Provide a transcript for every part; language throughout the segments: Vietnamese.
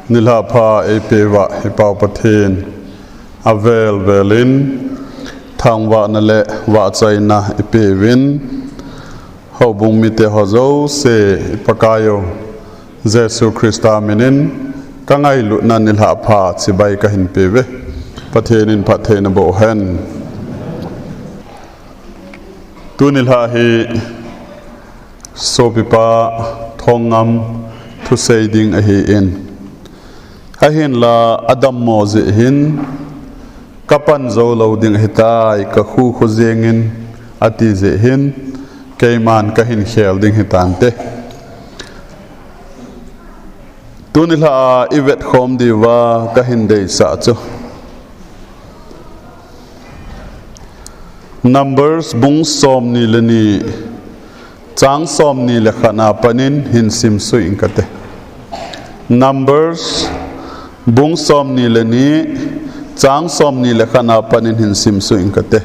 nilhapha epewa hipau pathin avel velin thangwa nale wa chaina epewin hobung mite hozo se pakayo Jesu Christa minin kangai lu na nilhapha chibai ka hin pewe pathenin pathena bo hen tunilha hi sopipa thongam thu seiding a hi in a hin la adam mo ze hin kapan zo lo ding hitai ka khu khu zengin ati ze hin keiman ka hin khel ding hitante tunilha ivet khom diwa ka hin dei sa chu Numbers bung som ni leni chang som ni lekhana panin hin sim su inkate Numbers bung som ni leni chang som ni lekhana panin hin sim su inkate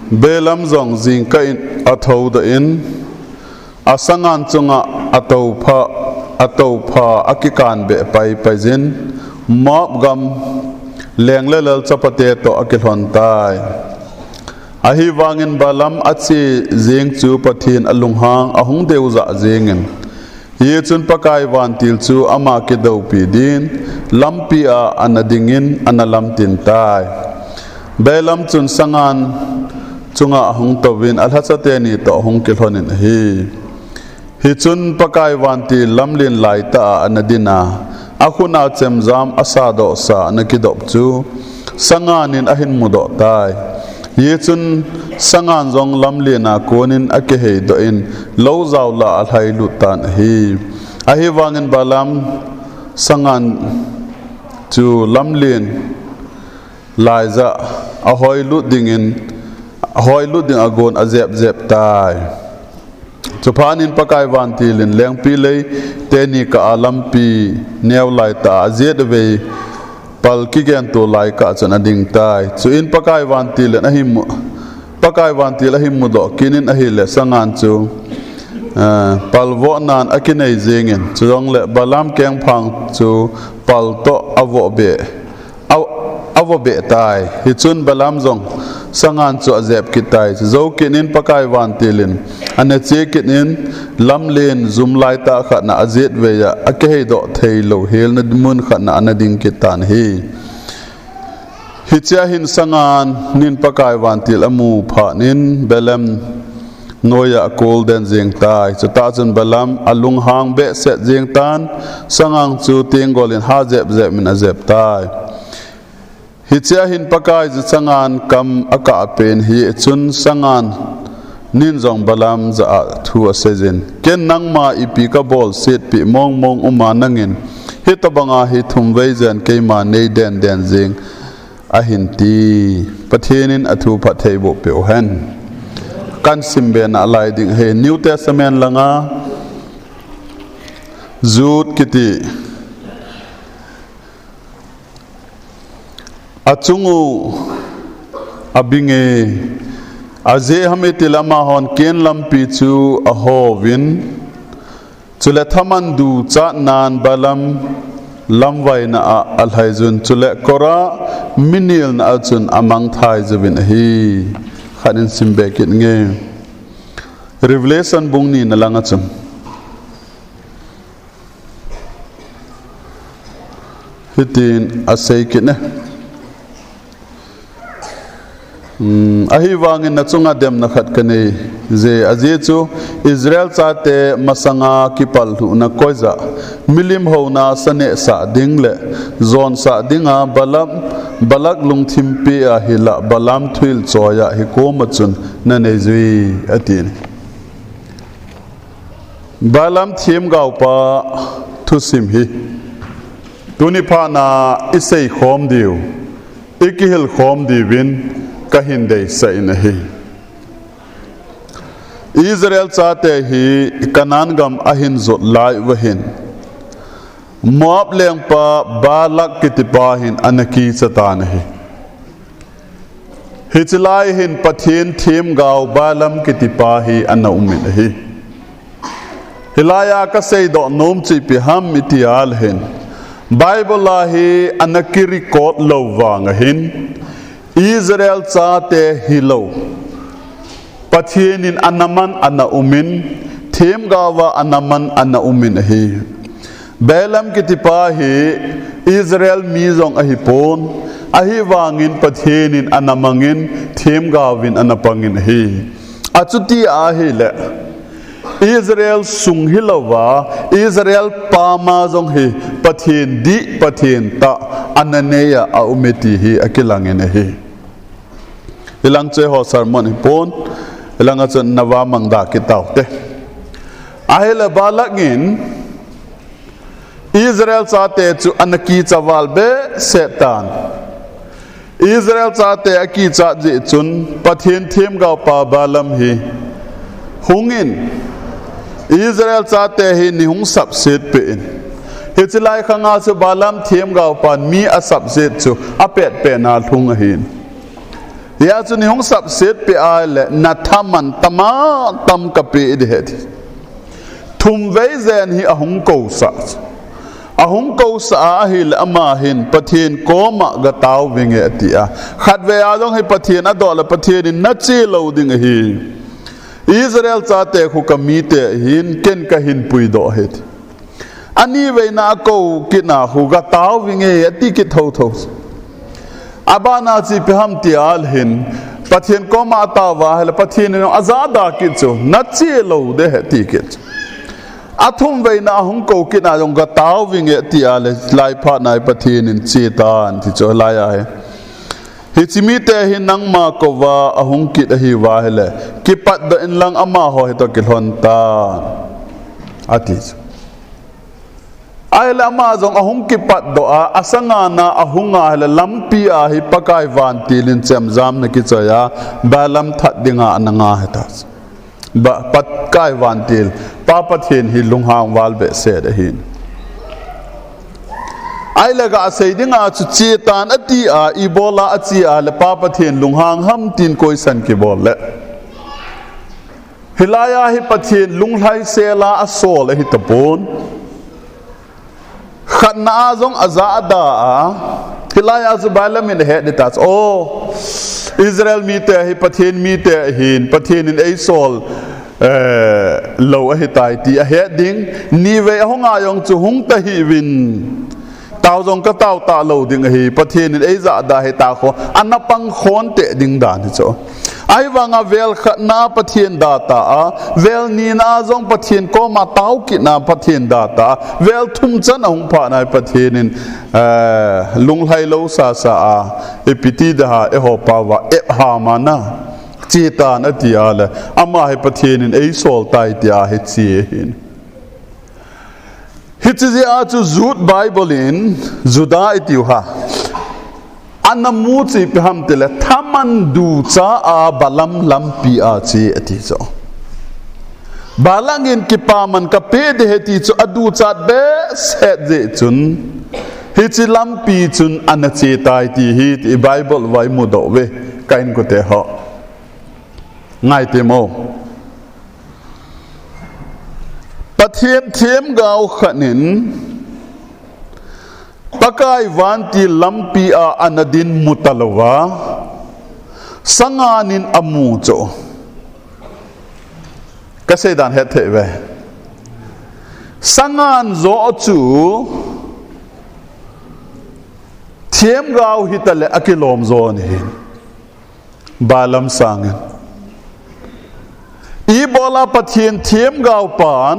belam zong jing ka in athau da in asangan chunga atopha akikan be pai pajin mob gam leng lelal chapate to akilhon tai ahi wangin balam achi jeng chu pathin alunghang ahung deuza jengin ye chun pakai wan til chu ama ke do pi din lampi a anadingin analam tin tai belam chun sangan chunga ahung towin alhachate ni to ahung kilhonin hi chun pakai wan til lamlin lai ta anadina akhuna chemjam asado sa nakidop chu sanganin ahin mudo tai ye chun sangan jong lamlena konin akehe do in lo zawla alhai lutan hi ahi wangin balam sangan chu lamlen laiza ahoi lu ding agon azep zep tai chupanin pakai wan tilin lengpi lei teni ka alampi new lai ta azet ve pal ki gen to lai ka chana ding tai chu in pakai wan tilin ahim do kinin ahile sangan chu palvo nan akinei jengin chong le balam keng phang chu pal to avo be tai hi chun balam jong sangan chu azep kitai zo kinin pakai wan tilin ane che kinin lamlen zum lai ta khana azet ve ya akei do theilo hel na mun khana anading kitan hi hicha hin sangan nin pakai wan til amu pha nin belem noya golden jeng tai chu ta chun balam alung hang be se jeng tan sangang chu tengolin ha zep min azep tai hicha hin pakai zu sangan kam aka pen hi chun sangan nin zong balam za thu asejin ken nangma ipi ka bol set pi mong uma nangin hitabanga hi thumwei jan keima nei den jing ahin ti pathenin athu phathei bo pe hen kan simbe na lai ding he New Testament langa zut kiti achungu abinge aze hame tilama hon ken lampi chu ahovin chule thamandu cha nan balam lamwai na alhaizun chule kora minil na achun amang thai jawin hi khanin simbe kit nge Revelation bungni na langa chum hitin asai kit ne ahi wangin na chunga dem na khat kane je aje chu Israel chate masanga kipal hu na koiza milim ho na sane sa dingle zon sa dinga balak lungthim pe a hila balam thil choya hi komachun na nei zui atin balam thim gau pa thusim hi tuni pha na isei khom diu ikihil khom diwin kahin dei sa inahi Israel chate hi kanan gam ahin zot lai wahin Moab leng pa balak kitipahin anaki satanahi Hichilai hin pathin thim gao balam kitipahi anna umin hi. Hilaya ka say do nom chi pi ham itial hin. Bible lahi anakiri kot lawang hin. Israel chate hilo. Pathinin anaman anna umin. Thim gawa anaman anna umin hi. Balam kitipahi Israel mizong ahipon. Ahi wangin pathinin anamangin thim gawin anapangin hi achuti ahile Israel sung hilawa Israel pama jong hi pathin di pathin ta ananeya a umeti hi akilangin hi ilang che ho sermon pon ilang achon nawa mangda kitaute ahile balagin Israel chate chu anaki chawal be setan Israel chate aki cha je chun pathin thim gao pa balam hi hungin Israel chate hi ni hung sap set pe in hichilai khanga chu balam thim gao pan mi a sap set chu apet pe na thung hin ya chu ni hung sap set pe a le na thaman tama tam ka pe de het thum vei zen hi a hung ko sa ahung ko sa ahil amahin pathin koma gataw winge atia khatwe adong hi pathin adol pathin in nachi lo ding hi Israel chate khu kamite hin ken ka hin pui do het ani ve na ko kina hu gataw winge ati ki tho tho abana chi pham tial hin pathin koma ta wa hel pathin no azada ki chu nachi lo de heti ki athum ve na hung ko kina jong ga taw winge tiale lai pha nai pathin in chetan ti cho la ya he hi chimi te hi nang ma ko wa ahung kit hi wa hele ki pat da in lang ama ho he to ki lon ta ati ai la ma jong ahung ki pat do a asanga na ahunga hele lampi a hi pakai van tilin chem jam na ki chaya balam that dinga ananga he ta ba pat kai van til pa pathin hi lunghang wal be se de hin ai laga seidinga chu chetan ati a ibola achi a le pa pathin lunghang ham tin koi san ki bol le hilaya hi pathin lunglai sela asol hi tapon khatna jong azada a hilaya zu balamin he de tas o Israel mi te hi pathin mi te hin pathin in asol lo a hitai ti a he ding ni ve honga yong chu hung ta hi win taw jong ka taw ta lo ding hi pathin in eiza da he ta kho anapang khon te ding dan hi cho ai wanga vel khatna pathin da ta a vel ni na jong pathin ko ma taw ki na pathin da ta vel thum chan hung pha nai pathin in lunglai lo sa sa a epiti da e ho pa wa e ha mana chetan atiala ama he pathin in ei sol tai tia he chi hin hitzi a chu zut bible in juda itiha anamu chi pham tele thaman du cha a balam lampi a chi ati so balangin ki paman ka pe de heti chu adu chat be set je chun hitzi lampi chun anache tai ti hi bible vai mu do we kain ko te ho ngai te mo pathian thiam gao khanin pakai vanti lampi a anadin mutalawa sanganin amu cho kasedan het the we sangan zo chu thiam gao hitale akilom zo ni balam sangan ibola pathian thiam gao pan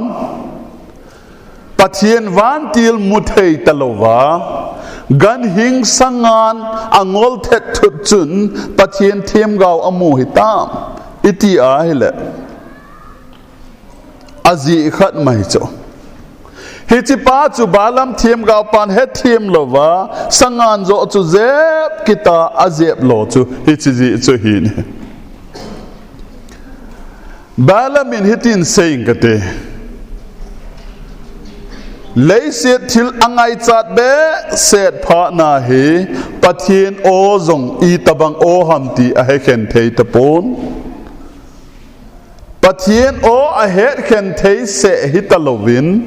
pathian van til muthei talowa gan hing sangan angol thet thut chun pathian thiam gao amu hitam iti a hele azi khat mai cho hichi pa chu balam thiam gao pan he thiam lowa sangan zo chu zep kita azep lo chu hichi ji chu hin balamin hitin saying kate lấy xét thil angai chat be set pha na hi pathian o zong I tabang o ham ti a he khen thei tapon pathian o a het khen thei se hitalovin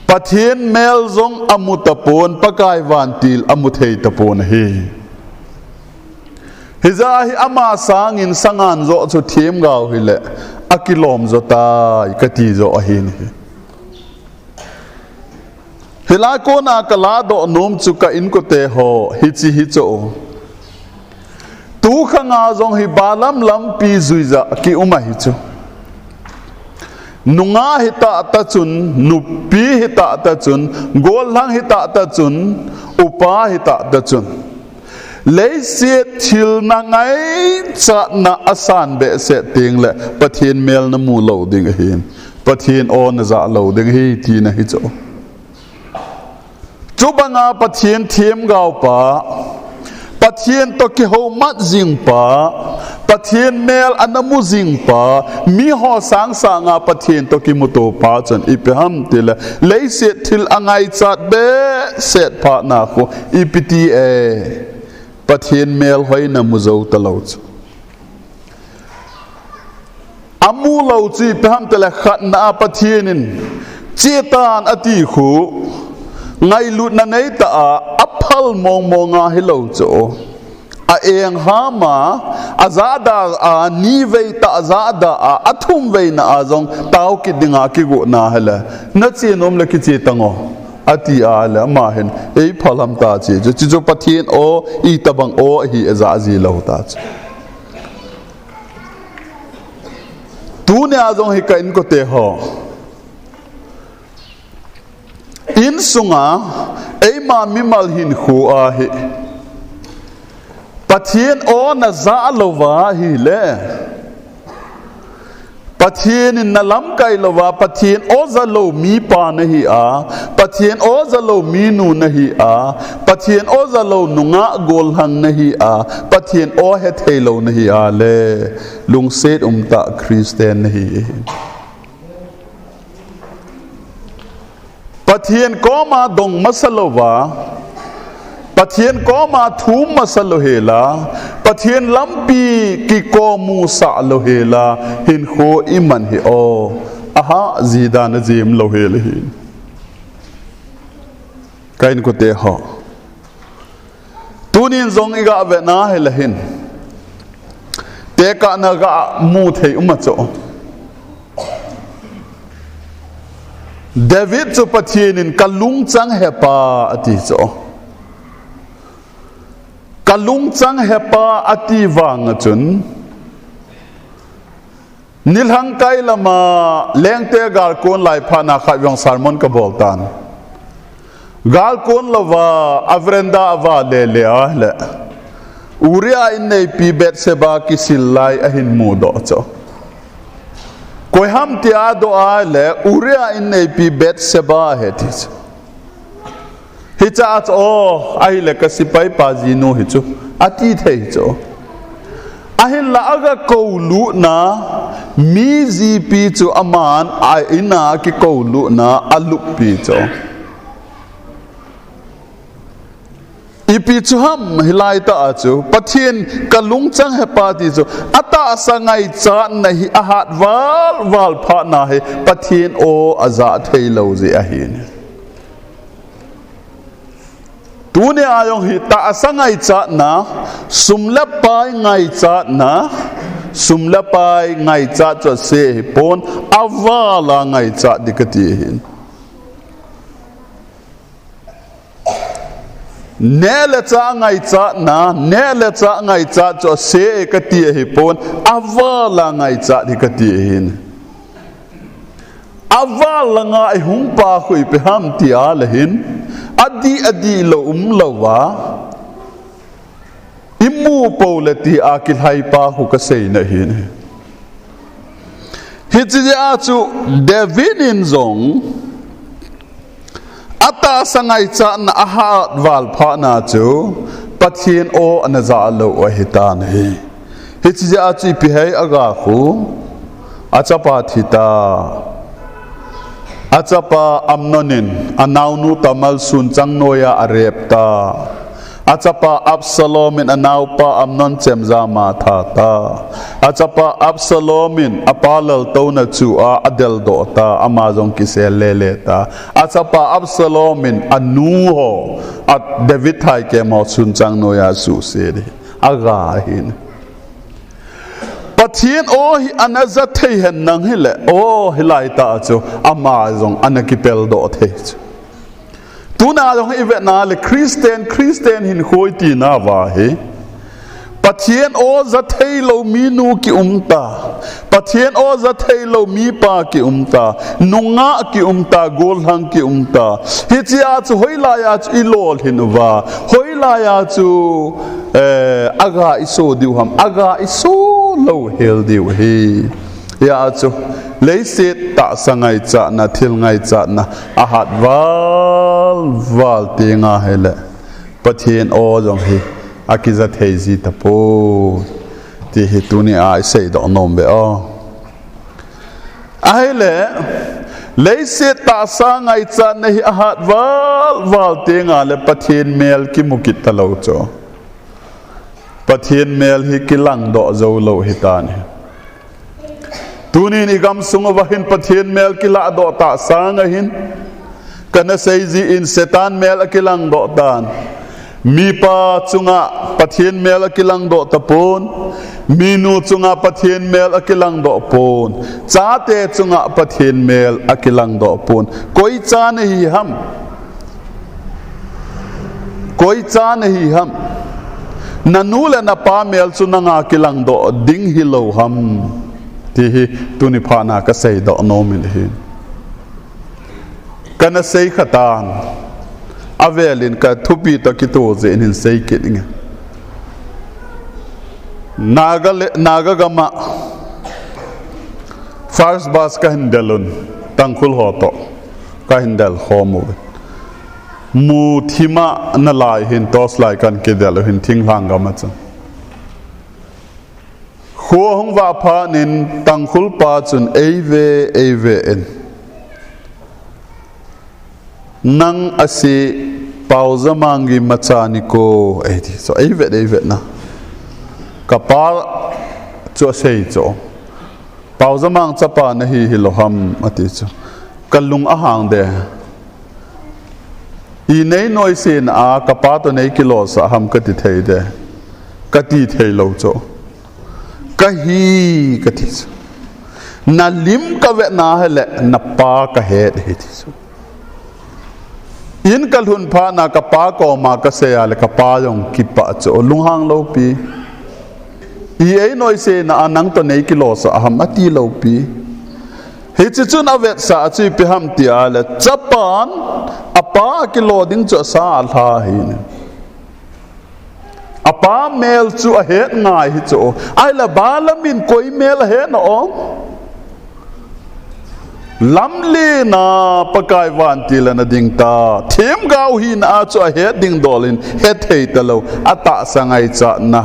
pathian mel zong amutapon pakai vantil amuthei tapon hi hiza hi ama sangin sangan zo chu thiem gau hi le akilom zo ta ikati zo ahin hi hilai ko na kala do nom chu ka in ko te ho hi chi hi cho tu khanga zong hi balam lam pi zuiza ki uma hi chu nunga hita ta chun nupi hita ta chun golang hita ta chun upa hita ta chun lấy siết thil na ngay cha na asan be se ting le pathian mel na mu lo ding hin pathian on za lo ding hi ti na hi cho chu banga pathian thiem gao pa pathian to ki ho mat jing pa pathian mel anamu jing pa mi ho sang sanga pathian to ki muto pa chan ipeham tila lấy siết thil angai chat be set pa na ko ipiti e pathian mel hoi na muzo talouch amu lo chi peham tele khat na pathianin chetan ati khu ngai lut na nei ta aphal mong monga hilo cho a eng hama azada a ni vei ta azada a athum vei na azong tau ki dinga ki go na hala na che nom le ki che tango ati ala mahen ei phalam ta che jo pathian o I tabang o hi aza ji lo ta che tu ne azong hi kain ko te ho in sunga ei ma mi mal hin khu a hi pathian o na za lo wa hi le pathian in nalam kai lova pathian o zalo mi pa nahi a pathian o zalo mi nu nahi a pathian o zalo nunga gol hang nahi a pathian o he thelo nahi a le lung set ta Christian nahi pathian ko ma dong masalova pathian ko ma thum masalo hela pathian lampi ki ko mu sa lo hela hin kho iman hi o aha zidan jim lo hel hin kain ko te ho tunin zong iga ve na hel hin te ka na ga mu thei cho David chu pathianin kalung chang hepa ati cho kalung chang hepa ati wang chun nilhang kai lama lengte gal kon lai phana khawyong sermon ka boltan gal kon lawa avrenda wa le le uria in nei pi bet seba ki silai ahin mu do cho koi ham tia do a le uria in nei pi bet seba hetis hicha o ai le ka sipai pa ji no hi chu ati thei chu ahin la aga ko lu na mi ji pi chu aman ai ina ki ko lu na alu pi chu ipi chu ham hilai ta chu pathian kalung chang he pa ti chu ata sangai cha nahi ahat wal pha na he pathian o aza thei lo ji ahin tu ne ayong hi ta sangai cha na sumla pai ngai cha na sumla pai ngai cha cho se pon awala ngai cha dikati hin nele cha ngai cha na nele cha ngai cha cho se kati hi pon awala ngai cha dikati hin awala ngai hung pa khui pe ham ti al hin adi lo lawa imu polati akil hai pa hu ka sei na hin hitji a chu David in zong ata sangai cha na aha wal pha na chu pathian o anaza lo o hitan hi hitji a chu pi hai aga khu acha pa thita achapa Amnonin anaunu tamal sun chang noya arepta achapa Absalomin anaupa Amnon chemzama thata achapa Absalomin apalal tona chua adel dota amazon kisel leleta achapa Absalomin anuho at David thai ke mo sun chang noya su seri agahin Patien hi anazat thei hen nang hele hilai ta chu amazon anakipel do thei tuna dong ivet na le Christian hin khoi ti na wa he patien za thei lo mi nu ki patien za thei lo mi pa ki nunga ki gol hang ki hi chia chu hoila ya chu ilol hin wa hoila ya chu aga iso diu ham aga iso lo hel diu he ya chu leiset ta sangai cha na thil ngai cha na ahat val tinga hele patien jong hi akiza theizi tapo ti hituni ai sei do nombe hele leiset ta sangai cha na hi ahat val tinga le patien mel ki mukit talo cho patien mel hi kilang do zo lo hitan tunin igam sunga wahin patien mel kila do ta sanga hin kana seizi in setan mel akilang do tan mi pa chunga patien mel akilang do tapon minu chunga patien mel akilang do pon chate chunga patien mel akilang do pon koi cha nahi ham nanula na pa mel chunanga kilang do ding hilo ham ti tuni phana ka sei do no mil hi kana sei khatan avelin ka thupi to ki to je in sei kininga naga gama first bus ka hindelun tangkhul hoto ka hindel homu mu thima na lai hin tos lai kan ke del hin thing hang gama cha Kho hong va pha nin tangkhul pa chun ave en nang asi pauza mangi machani ko edi so ave na kapal cho sei cho pauza mang chapa na hi loham ati cho kalung ahang de I nei noi sin a kapa to nei kilo sa ham ka ti thei de ka ti thei lo cho kahi katis na lim ka ve na hele na pa ka he de tis in kal hun pha na ka pa ko ma ka se ale ka pa yong ki pa cho lunghang lo pi ei noi se na anang to nei kilo sa ham ati lo pi he chi chun avet sa chi pi ham ti ale chapan apa kilo ding cho sa la hin apa mel chu a het ngai hi cho ai la balamin koi mel he no lamli na pakai wan ti la na ding ta them gau hi na chu a het ding dolin het thei ta lo ata sangai cha na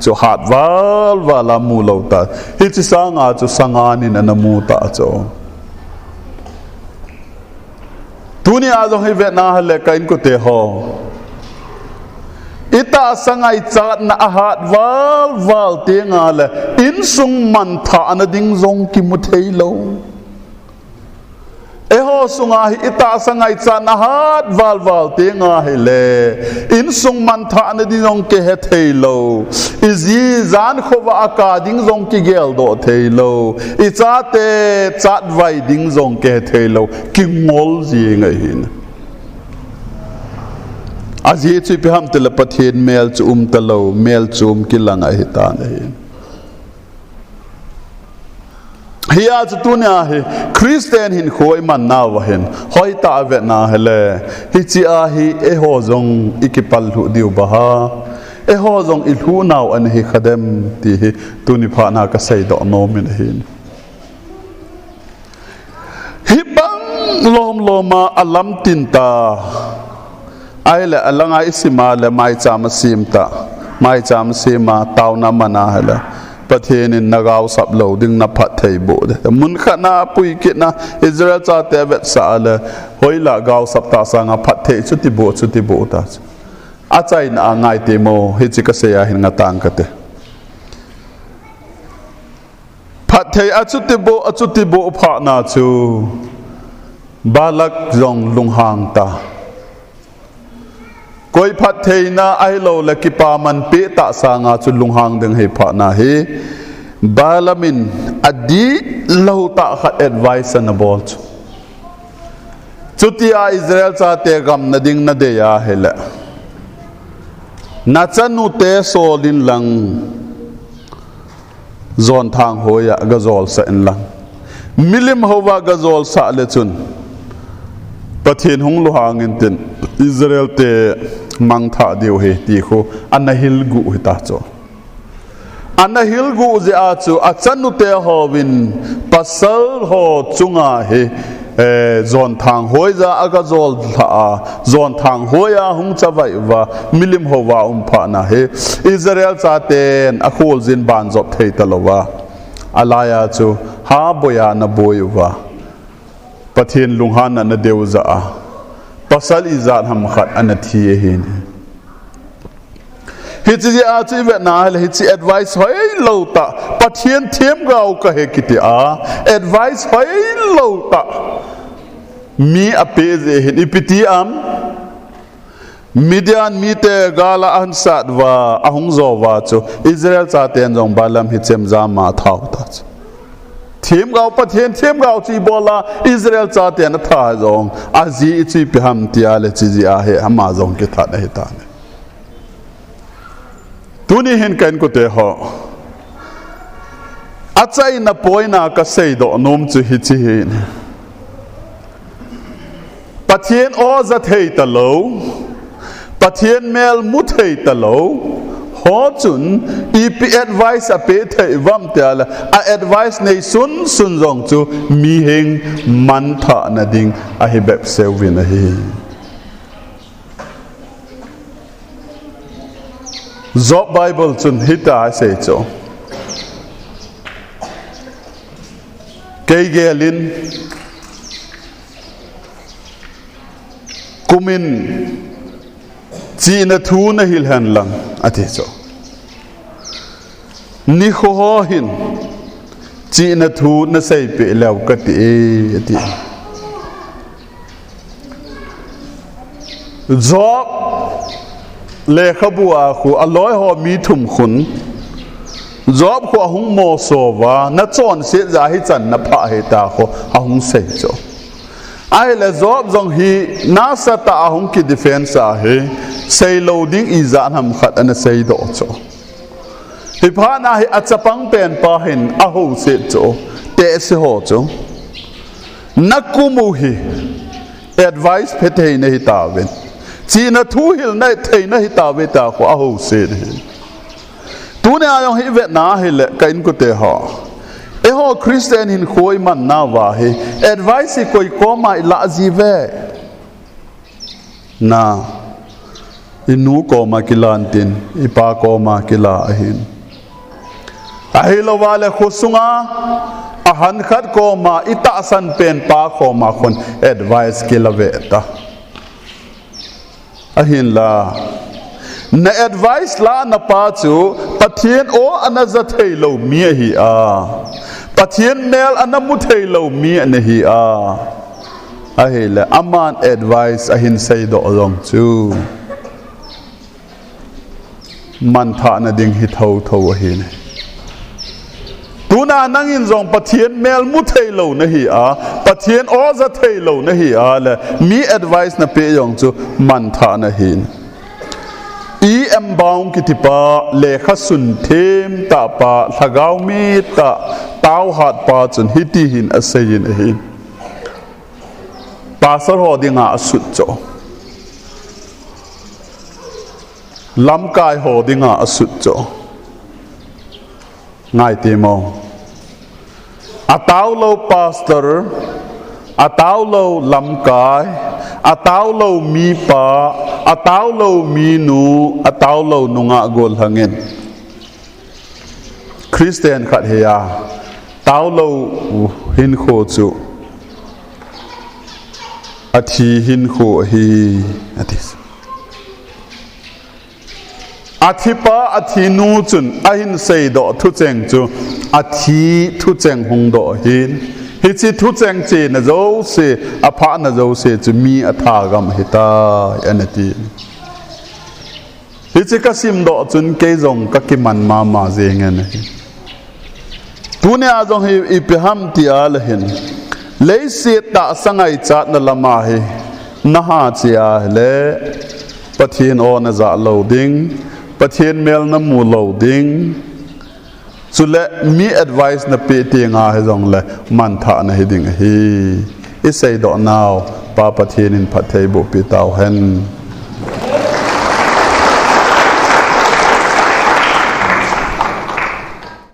chu hat wal wala mu lo ta hi chi sanga chu sangani na mu ta cho tuni a jong hi ve na le kain ko te ho ita sangai chat na ahat wal tinga le in sung man tha na ding zong ki mu thei lo eho sunga hi ita sangai chat na hat wal tinga hi le in sung man tha na ding zong ke he thei lo izi zan khowa aka ding zong ki gel do thei lo I chat vai ding zong ke thei lo ki ngol ji ngai hin azi chi pe ham tele pathen mel chu talo mel chum kilang a hitan hiya chu tunya hi Christian hin khoi man na wa hin hoi ta ve na hele hi chi a hi e ho zong ikipal hu diu ba ha e ho zong il hu naw an hi khadem ti hi tuni pha na ka sei do no min hin hi bang loma alam tinta ai la alanga isima le mai cham sim ta mai cham sima taw na mana hala ประเทศนินนากาวสับเหลาดึงนับพัดไทยโบดมุนขณะปุยกินะอิสราเอลจะเตะเวทสาเลยหอยละกาวสับตาสังพัดไทยชุติโบตาอาใจน่าง่ายเตโมฮิจิกเสียหินงาตังกันเตพัดไทยชุติโบพานาจูบาลักจงลุงหางตาก้อยพัดเทน่าไอโลเลกิปามันเปตะสางาจุลุงหางดึงให้พานาเฮบาลามินอดีโลตะขัดแอดไวส์นบอลจุดที่อิสราเอลจะเตะกำนัดิงนัดเดียเฮละนัชนุเตโซลินลังจอนทางโหยกะจอลสันลังมิลิมฮาวากะจอลสัเลจุนประเทศหงลุหางินตินอิสราเอลเตมังท่าเดียวเฮตีโคอันนั้นฮิลกูฮิตาโจอันนั้นฮิลกูเจ้าจูอัจฉนุเตหอวินปัสสลหอจุงาเฮจอนทางหอยจะอากาศจอลท่าจอนทางหอยหงจะไว้ว่ามิลิมฮาวาพานะเฮอิสราเอลจะเตนอคูลจินบานจบเทตลวะอะไรอาจูฮาบอยานบอยว่าประเทศลุงฮันนันเดียวจะปัสสลิจาร์หำขัดอันที่เห็นฮิตจีอาชีพน่าเลยฮิตจี advice ให้เราตะประเทศเทียมเราก็เฮกิติadvice ให้เราตะมีอภิเษกอิปิติอัมมีเดียนมีเตกาลาอันสัตว่าอาหงโจวาจูอิสราเอลจะเตียนจงบาลัมฮิตเซมจามาท้าวตัดทีมเราประเทศทีมเราจีบอลาอิสราเอลจะเตียนท่าจงอาจีจีพิฮัมติอาเลจีอาเฮฮัมมาจงกิท่าเนหิตานตัวนี้เห็นกันก็เตะหออาใจนับปอยนักเสยดอนมจุฮิจิเฮนประเทศออจะเทตะโลประเทศเมลมุเทตะโลหอจุนอีพีแอดไวส์อเปเทวัมเตลอาแอดไวส์ในสุนจงจูมีเฮงมันทะนาดิงอาฮิแบบเซลวินเฮจอบไบเบิลจุนฮิตาเสจโเกย์เกลินกุมินจีนทูนฮิลฮันลังอาทิโจนิโคฮหินจีนทูนเซยเปแล้วกติเอติจอบเลขบัวคูอร่อยหอมีถุมขุนจอบขวาหุงโมโซวาณจอนเสียใจให้จันนภาเหตาขวาหุงเสยโจไอ้เลจอบจงฮีน่าสตาหุงกิดิเฟนส์เฮเซโลดิ้งอีจานหำขัดอันเซยโดโจฮิพานาฮิอัจฉปังเป็นปะหินอาหูเสยโจเตะเสโหโจนักกุมูฮีแอดไวส์เพเทนฮิตาเวนจีนทูฮิลในเทนฮิตาเวตาขวาหูเสยตัวเนี่ยยังฮิเวน่าฮิเลกันกุเตหะเอโฮคริสเตียนหินคุยมันน่าวาฮิแอดไวส์คุยก็มาอิลาจีเวน่าอินูก็มากิลานตินอิปาก็มากิลาหินอาฮิลวาเลขุสุงาอาหันขัดก็มาอิตาสันเป็นปาก็มาคนแอดไวส์กิลาเวตาอาหินลาในแอดไวส์ลาณป้าจูปะเทียนโออันนั้นจะเทโลมีฮีอาปะเทียนเมลอันนั้นมุเทโลมีอันฮีอาอาหินละอามันแอดไวส์อาหินเซยโดลงจูมันท่านาดิ่งฮิตเท่าหินตัวนั้นนั่งอินจงปะเทียนเมลมุเทโลนะฮีอาปะเทียนโอจะเทโลนะฮีอาละมีแอดไวส์นะเปียงจูมันท่านะหินบางกิติปะเลขสุนเทมตาปะทะกาวมีตาเต้าหัดปะจนฮิติหินอาศัยหินปาสรอดิงาสุดโจลำกายหอดิงาสุดโจง่ายตีมองอาเต้าโลปาสเตอร์อาเต้าโลลำกายอาเต้าโลมีปะอาเต้าโลมีนูอาเต้าโลนุงะกอลหังเงินค Christian khát hea tao lâu hin khô chu athi hin khô hi atis athi pa athi nu chun ahin sei do thu cheng chu athi thu cheng hung do hin hi chi thu cheng che na zo se apha na zo se chu mi atha gam hita anati hi chi ka sim do chun ke zong ka ki man ma zeng an tunia zong hi ipiham ti al hin lấy xe ta sangai chat na lama hi na ha chia le pathin on na za loading pathin mel na mu loading chu le mi advice na pe ti nga he jong le man tha na hiding hi isai do now pa pathin in phathei bo pi taw hen